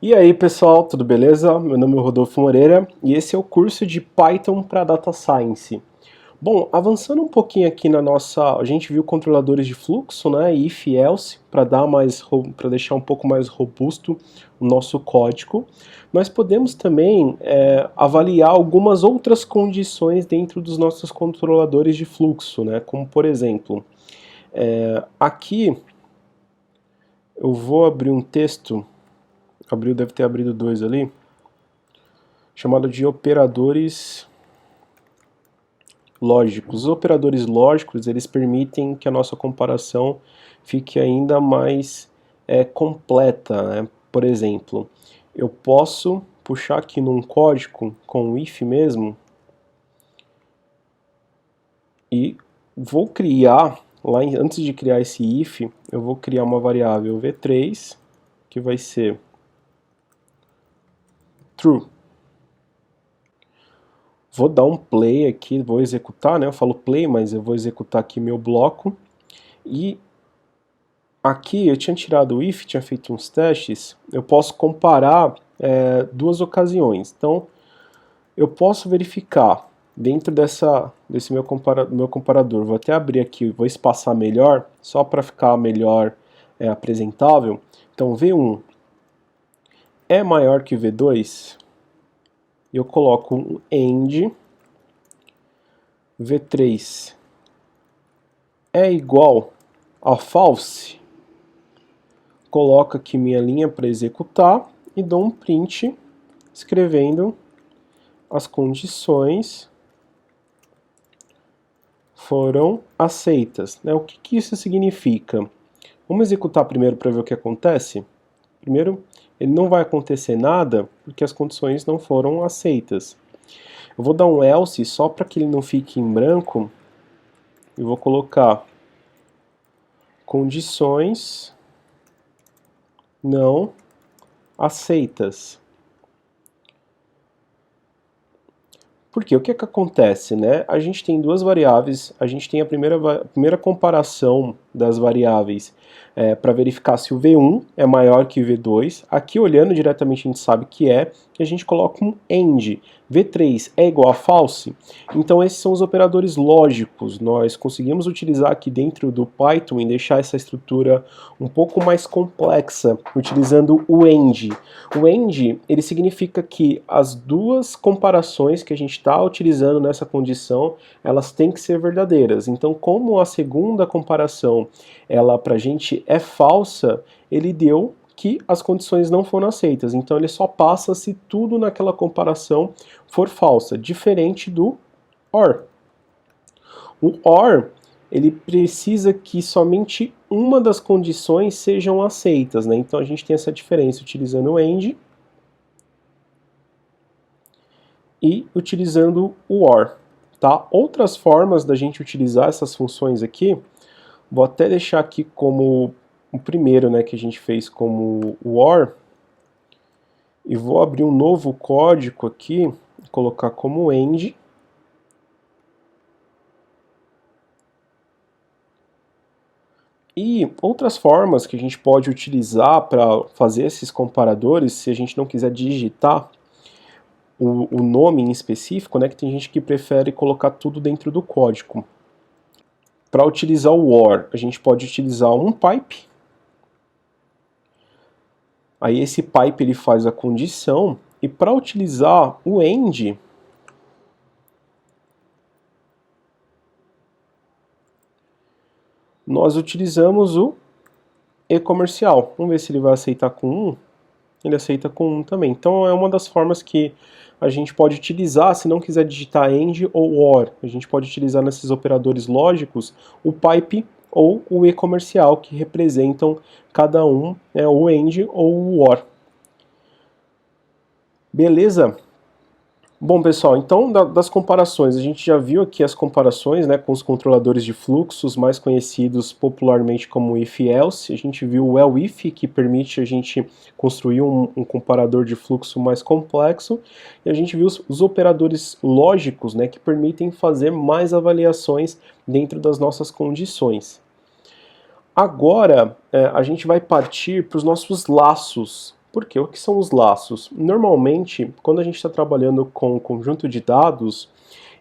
E aí pessoal, tudo beleza? Meu nome é Rodolfo Moreira e esse é o curso de Python para Data Science. Bom, avançando um pouquinho aqui na nossa, a gente viu controladores de fluxo, né, if e else, para deixar um pouco mais robusto o nosso código. Nós podemos também avaliar algumas outras condições dentro dos nossos controladores de fluxo, né, como por exemplo, aqui eu vou abrir um texto. Deve ter abrido dois ali, chamado de operadores lógicos. Os operadores lógicos, eles permitem que a nossa comparação fique ainda mais completa, né? Por exemplo, eu posso puxar aqui num código com o if mesmo e vou criar, antes de criar esse if, eu vou criar uma variável v3 que vai ser true. Vou dar um play aqui, vou executar, né? Eu falo play, mas eu vou executar aqui meu bloco. E aqui eu tinha tirado o if, tinha feito uns testes. Eu posso comparar duas ocasiões. Então, eu posso verificar dentro desse meu comparador. Vou até abrir aqui, vou espaçar melhor, só para ficar melhor apresentável. Então, V1 é maior que V2. Eu coloco um AND V3 é igual a false, coloco aqui minha linha para executar e dou um print escrevendo as condições foram aceitas. O que isso significa? Vamos executar primeiro para ver o que acontece? Primeiro, ele não vai acontecer nada porque as condições não foram aceitas. Eu vou dar um else só para que ele não fique em branco e vou colocar condições não aceitas. Porque o que acontece, né? A gente tem duas variáveis, a gente tem a primeira comparação das variáveis para verificar se o V1 é maior que o V2. Aqui, olhando diretamente, a gente sabe que é, e a gente coloca um AND. V3 é igual a false. Então, esses são os operadores lógicos. Nós conseguimos utilizar aqui dentro do Python e deixar essa estrutura um pouco mais complexa, utilizando o AND. O AND, ele significa que as duas comparações que a gente está utilizando nessa condição, elas têm que ser verdadeiras. Então, como a segunda comparação, ela pra gente é falsa, ele deu que as condições não foram aceitas. Então, ele só passa se tudo naquela comparação for falsa, diferente do OR. O OR, ele precisa que somente uma das condições sejam aceitas, né? Então a gente tem essa diferença utilizando o AND e utilizando o OR, tá? Outras formas da gente utilizar essas funções aqui, vou até deixar aqui como o primeiro, né, que a gente fez como o OR, e vou abrir um novo código aqui, colocar como AND. E outras formas que a gente pode utilizar para fazer esses comparadores, se a gente não quiser digitar o nome em específico, né, que tem gente que prefere colocar tudo dentro do código. Para utilizar o OR, a gente pode utilizar um pipe. Aí esse pipe ele faz a condição, e para utilizar o AND, nós utilizamos o e-comercial. Vamos ver se ele vai aceitar com 1. Ele aceita com 1 também. Então é uma das formas que a gente pode utilizar, se não quiser digitar AND ou OR. A gente pode utilizar nesses operadores lógicos o pipe ou o e-comercial, que representam cada um, o AND ou o OR. Beleza? Bom, pessoal, então das comparações, a gente já viu aqui as comparações, né, com os controladores de fluxos, mais conhecidos popularmente como if-else. A gente viu o else-if, que permite a gente construir um comparador de fluxo mais complexo, e a gente viu os operadores lógicos, né, que permitem fazer mais avaliações dentro das nossas condições. Agora, a gente vai partir para os nossos laços. Por quê? O que são os laços? Normalmente, quando a gente está trabalhando com um conjunto de dados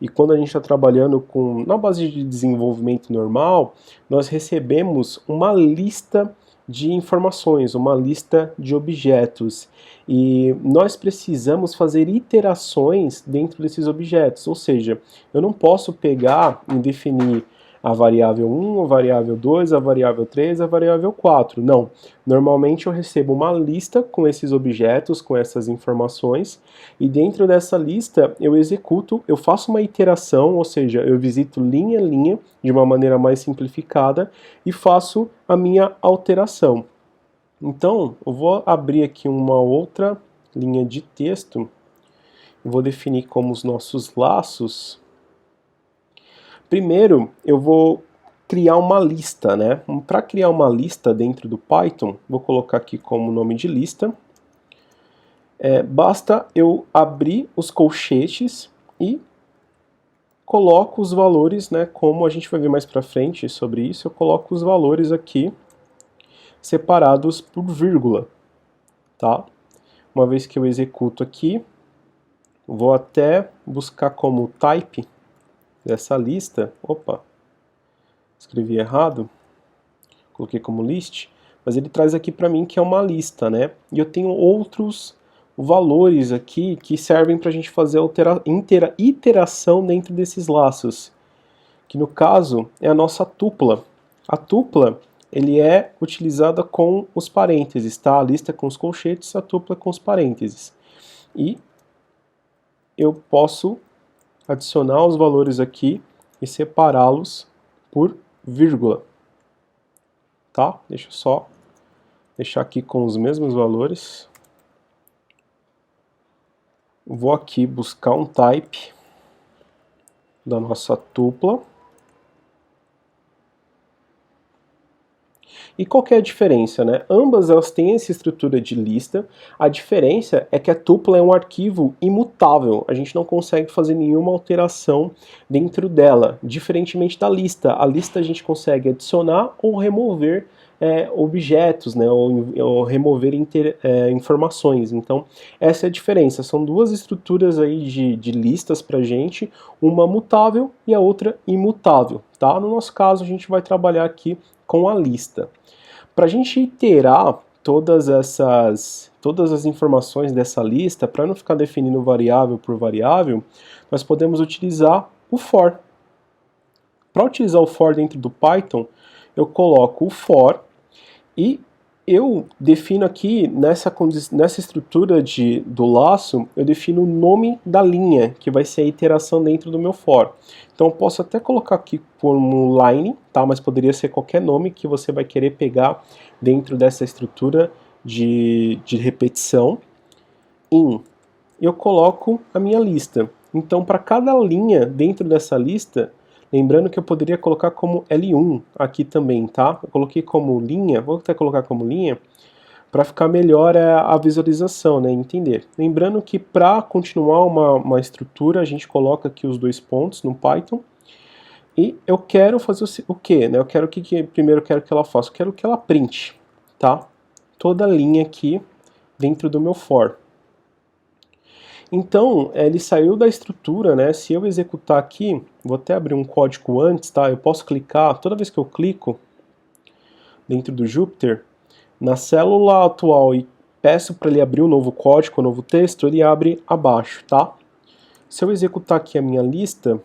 e quando a gente está trabalhando na base de desenvolvimento normal, nós recebemos uma lista de informações, uma lista de objetos. E nós precisamos fazer iterações dentro desses objetos, ou seja, eu não posso pegar e definir a variável 1, a variável 2, a variável 3, a variável 4. Não. Normalmente eu recebo uma lista com esses objetos, com essas informações, e dentro dessa lista eu executo, eu faço uma iteração, ou seja, eu visito linha a linha de uma maneira mais simplificada e faço a minha alteração. Então, eu vou abrir aqui uma outra linha de texto, vou definir como os nossos laços. Primeiro, eu vou criar uma lista, né? Para criar uma lista dentro do Python, vou colocar aqui como nome de lista. Basta eu abrir os colchetes e coloco os valores, né? Como a gente vai ver mais para frente sobre isso, eu coloco os valores aqui separados por vírgula, tá? Uma vez que eu executo aqui, vou até buscar como type dessa lista, opa, escrevi errado, coloquei como list, mas ele traz aqui para mim que é uma lista, né? E eu tenho outros valores aqui que servem para a gente fazer iteração dentro desses laços, que no caso é a nossa tupla. A tupla, ele é utilizada com os parênteses, tá? A lista com os colchetes, a tupla com os parênteses. E eu posso adicionar os valores aqui e separá-los por vírgula, tá? Deixa eu só deixar aqui com os mesmos valores. Vou aqui buscar um type da nossa tupla. E qual que é a diferença, né? Ambas elas têm essa estrutura de lista. A diferença é que a tupla é um arquivo imutável. A gente não consegue fazer nenhuma alteração dentro dela, diferentemente da lista. A lista a gente consegue adicionar ou remover objetos, né? Ou remover informações. Então, essa é a diferença. São duas estruturas aí de listas pra gente, uma mutável e a outra imutável, tá? No nosso caso, a gente vai trabalhar aqui com a lista. Para a gente iterar todas as informações dessa lista, para não ficar definindo variável por variável, nós podemos utilizar o for. Para utilizar o for dentro do Python, eu coloco o for e eu defino aqui, nessa estrutura do laço, eu defino o nome da linha, que vai ser a iteração dentro do meu for. Então eu posso até colocar aqui como line, tá? Mas poderia ser qualquer nome que você vai querer pegar dentro dessa estrutura de repetição. In. Eu coloco a minha lista. Então para cada linha dentro dessa lista, lembrando que eu poderia colocar como L1 aqui também, tá? Eu coloquei como linha, vou até colocar como linha, para ficar melhor a visualização, né, entender. Lembrando que para continuar uma estrutura, a gente coloca aqui os dois pontos no Python, e eu quero fazer o quê? Né? Eu quero primeiro eu quero que ela faça, eu quero que ela print, tá? Toda a linha aqui dentro do meu for. Então, ele saiu da estrutura, né? Se eu executar aqui, vou até abrir um código antes, tá? Eu posso clicar, toda vez que eu clico dentro do Jupyter, na célula atual e peço para ele abrir um novo código, um novo texto, ele abre abaixo, tá? Se eu executar aqui a minha lista,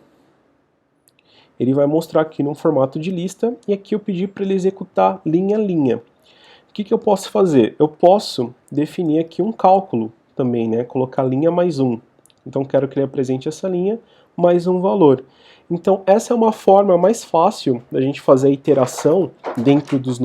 ele vai mostrar aqui num formato de lista, e aqui eu pedi para ele executar linha a linha. O que eu posso fazer? Eu posso definir aqui um cálculo também, né? Colocar linha mais 1. Então quero que ele apresente essa linha mais um valor. Então essa é uma forma mais fácil da gente fazer a iteração dentro dos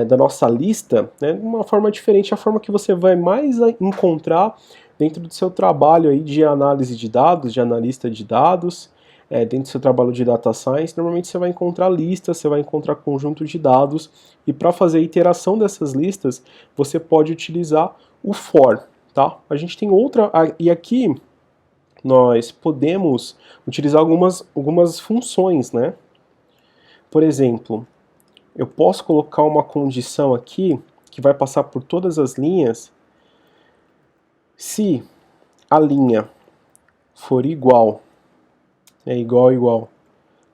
da nossa lista, né? Uma forma diferente, a forma que você vai mais encontrar dentro do seu trabalho aí de análise de dados, de analista de dados, dentro do seu trabalho de data science. Normalmente você vai encontrar listas, você vai encontrar conjunto de dados, e para fazer a iteração dessas listas, você pode utilizar o for, tá? A gente tem outra, e aqui nós podemos utilizar algumas funções, né? Por exemplo, eu posso colocar uma condição aqui que vai passar por todas as linhas, se a linha for igual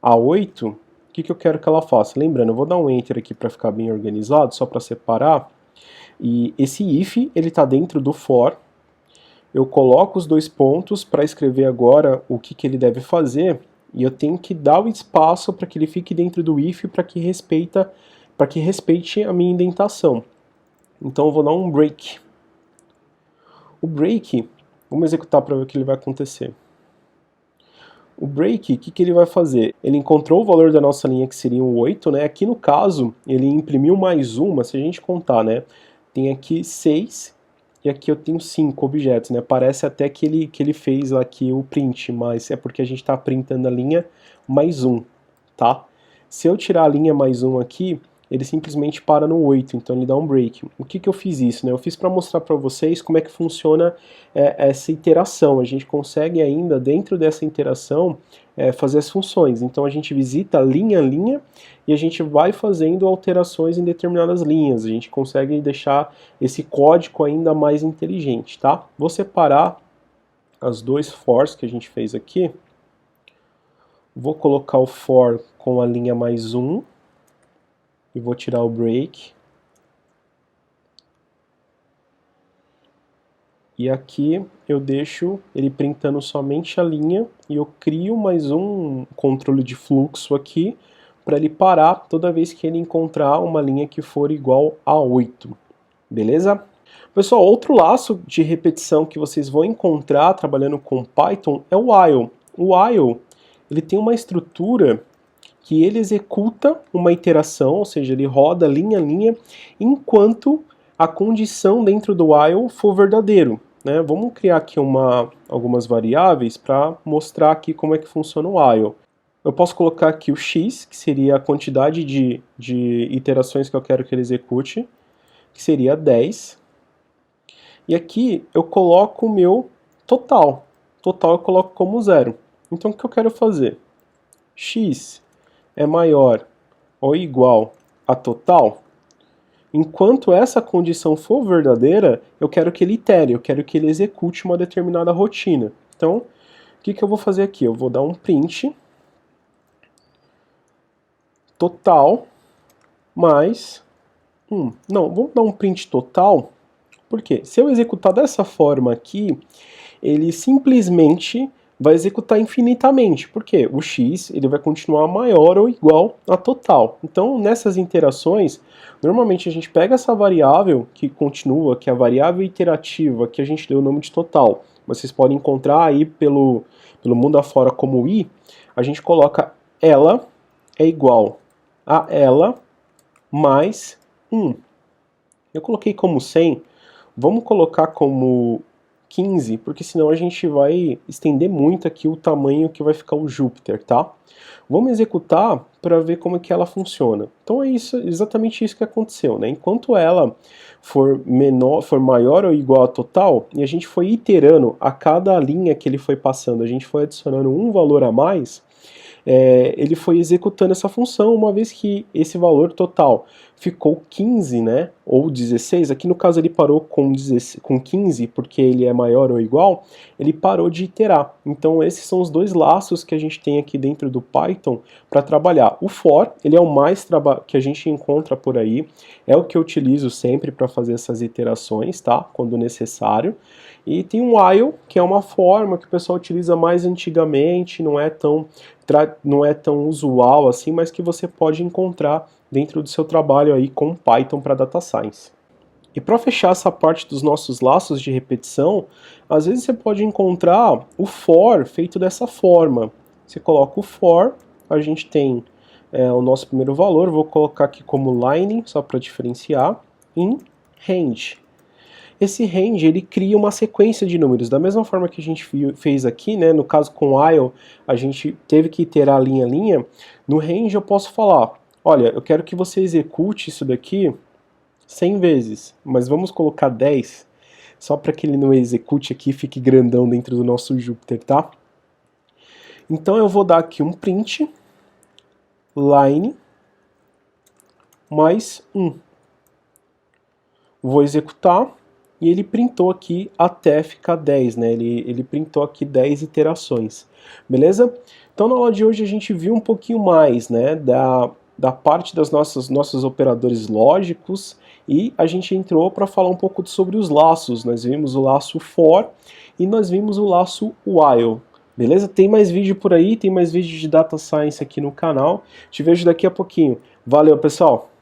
a 8, o que eu quero que ela faça? Lembrando, eu vou dar um Enter aqui para ficar bem organizado, só para separar. E esse if, ele está dentro do for. Eu coloco os dois pontos para escrever agora o que ele deve fazer, e eu tenho que dar o espaço para que ele fique dentro do if para que respeite a minha indentação. Então eu vou dar um break. O break, vamos executar para ver o que ele vai acontecer. O break, o que ele vai fazer? Ele encontrou o valor da nossa linha, que seria um 8, né? Aqui no caso, ele imprimiu mais uma, se a gente contar, né? Tem aqui 6 e aqui eu tenho 5 objetos, né? Parece até que ele fez aqui o print, mas é porque a gente está printando a linha mais 1, tá? Se eu tirar a linha mais 1 aqui, ele simplesmente para no 8, então ele dá um break. O que eu fiz isso, né? Eu fiz para mostrar para vocês como é que funciona essa iteração. A gente consegue ainda, dentro dessa interação, fazer as funções. Então a gente visita linha a linha e a gente vai fazendo alterações em determinadas linhas. A gente consegue deixar esse código ainda mais inteligente, tá? Vou separar as dois fors que a gente fez aqui. Vou colocar o for com a linha mais 1. E vou tirar o break. E aqui eu deixo ele printando somente a linha e eu crio mais um controle de fluxo aqui para ele parar toda vez que ele encontrar uma linha que for igual a 8. Beleza? Pessoal, outro laço de repetição que vocês vão encontrar trabalhando com Python é o while. O while, ele tem uma estrutura que ele executa uma iteração, ou seja, ele roda linha a linha, enquanto a condição dentro do while for verdadeiro, né? Vamos criar aqui algumas variáveis para mostrar aqui como é que funciona o while. Eu posso colocar aqui o x, que seria a quantidade de iterações que eu quero que ele execute, que seria 10. E aqui eu coloco o meu total. Total eu coloco como 0. Então o que eu quero fazer? X é maior ou igual a total, enquanto essa condição for verdadeira, eu quero que ele itere, eu quero que ele execute uma determinada rotina. Então, o que eu vou fazer aqui? Eu vou dar um print total mais 1. Não, vamos dar um print total, porque se eu executar dessa forma aqui, ele simplesmente vai executar infinitamente, porque o x ele vai continuar maior ou igual a total. Então, nessas interações, normalmente a gente pega essa variável que continua, que é a variável iterativa, que a gente deu o nome de total. Vocês podem encontrar aí pelo mundo afora como i, a gente coloca ela é igual a ela mais 1. Eu coloquei como 100, vamos colocar como 15, porque senão a gente vai estender muito aqui o tamanho que vai ficar o Júpiter, tá? Vamos executar para ver como é que ela funciona. Então é isso, exatamente isso que aconteceu, né? Enquanto ela for maior ou igual a total, e a gente foi iterando a cada linha que ele foi passando, a gente foi adicionando um valor a mais, ele foi executando essa função, uma vez que esse valor total ficou 15, né, ou 16, aqui no caso ele parou com 15, porque ele é maior ou igual, ele parou de iterar. Então esses são os dois laços que a gente tem aqui dentro do Python para trabalhar. O for, ele é o mais que a gente encontra por aí, é o que eu utilizo sempre para fazer essas iterações, tá, quando necessário. E tem um while, que é uma forma que o pessoal utiliza mais antigamente, não é tão usual assim, mas que você pode encontrar dentro do seu trabalho aí com Python para Data Science. E para fechar essa parte dos nossos laços de repetição, às vezes você pode encontrar o for feito dessa forma. Você coloca o for, a gente tem o nosso primeiro valor, vou colocar aqui como line, só para diferenciar, in range. Esse range ele cria uma sequência de números, da mesma forma que a gente fez aqui, né? No caso com while, a gente teve que iterar linha a linha. No range eu posso falar, olha, eu quero que você execute isso daqui 100 vezes, mas vamos colocar 10, só para que ele não execute aqui e fique grandão dentro do nosso Jupyter, tá? Então eu vou dar aqui um print, line, mais 1. vou executar, e ele printou aqui até ficar 10, né? Ele printou aqui 10 iterações, beleza? Então na aula de hoje a gente viu um pouquinho mais, né, da parte dos nossos operadores lógicos, e a gente entrou para falar um pouco sobre os laços. Nós vimos o laço for e nós vimos o laço while. Beleza? Tem mais vídeo por aí, tem mais vídeo de Data Science aqui no canal. Te vejo daqui a pouquinho. Valeu, pessoal!